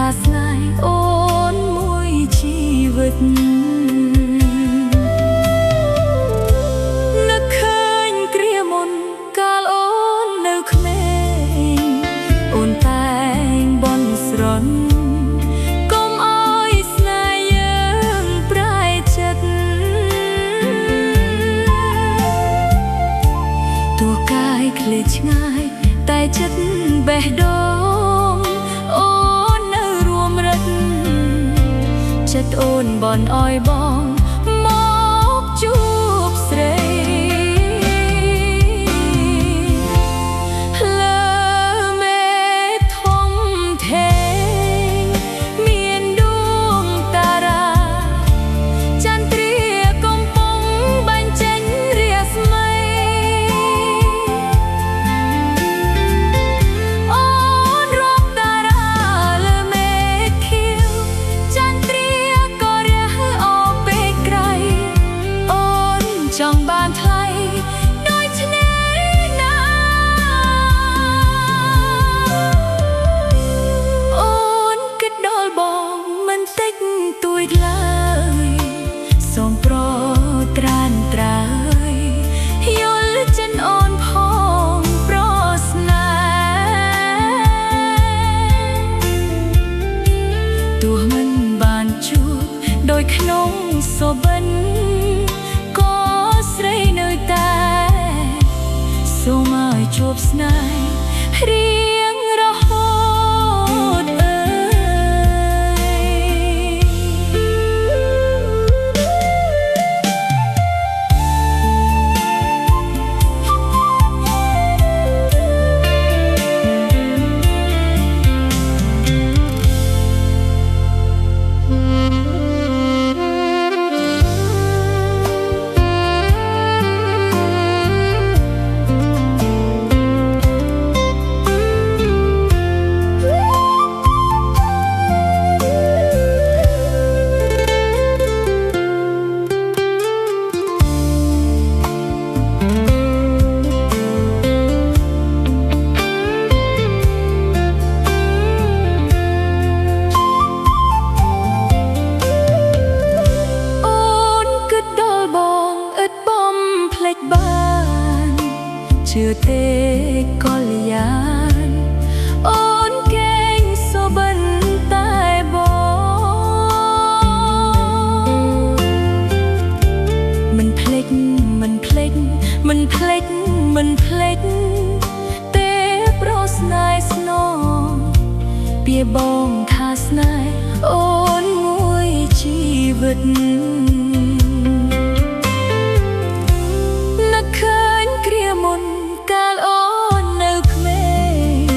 ថាស្នេហ៍អូនមួយជីវិតនឹកឃើញគ្រាមុនកាលអូននៅក្មេងអូនតែងបន់ស្រន់កុំអោយស្នេហ៍យើងប្រែចិត្តទោះកាយឃ្លាតឆ្ងាយតែចិត្តបេះដូងអូននៅរួមរត់ចិត្តអូនបន់អោយបងមកជួបស្រីលើមេធំធេងមានដួងតារាចន្ទ្រាកំពុងបញ្ចេញរាស្មីចង់បានថ្លៃដូចឆ្នេរណាអូនគិតដល់បងមិនតិចតួចឡើយសូមប្រត្រានត្រើយយល់ចិត្តអូនផងប្រស្នេហ៍ទោះមិនបានជួបដោយក្នុងសុបិនសូមឲ្យជួបស្នេហ៍រៀងរហូតបានជឿទេកល្យានអូនកេងសុបិនតែបងមិនភ្លេចមិនភ្លេចមិនភ្លេចមិនភ្លេចទេប្រស្នេហ៍ស្នងពីបងថាស្នេហ៍អូនមួយជីវិតកាលអូននៅក្មេង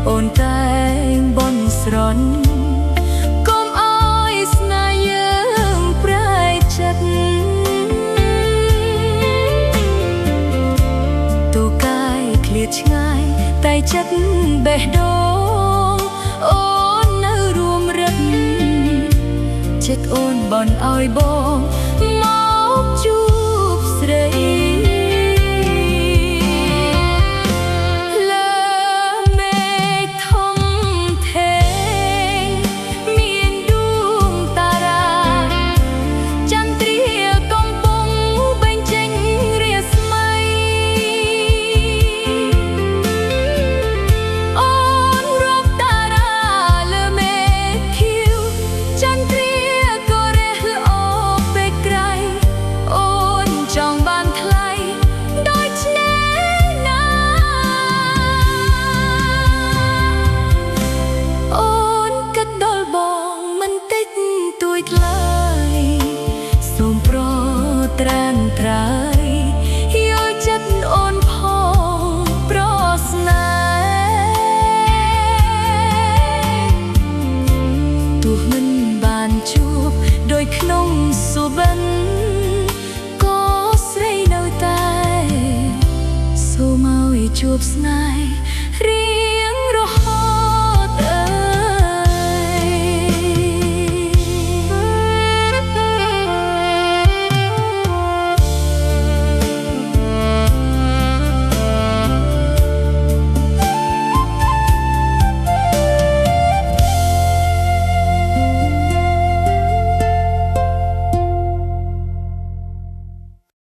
អូនតែងបន់ស្រន់កុំអោយស្នេហ៍យើងប្រែចិត្តទូកាយឃ្លាតឆ្ងាយតែចិត្តបេះដូងអូននៅរួមរត់ចិត្តអូនបន់អោយបងមកជួបស្រីសូមប្រត្រានត្រើយយល់ចិត្តអូនផងប្រស្នេហ៍ទោះមិនបានជួបដោយក្នុងសុបិនក៏ស្រីនៅតែសូមឲ្យជួបស្នេហ៍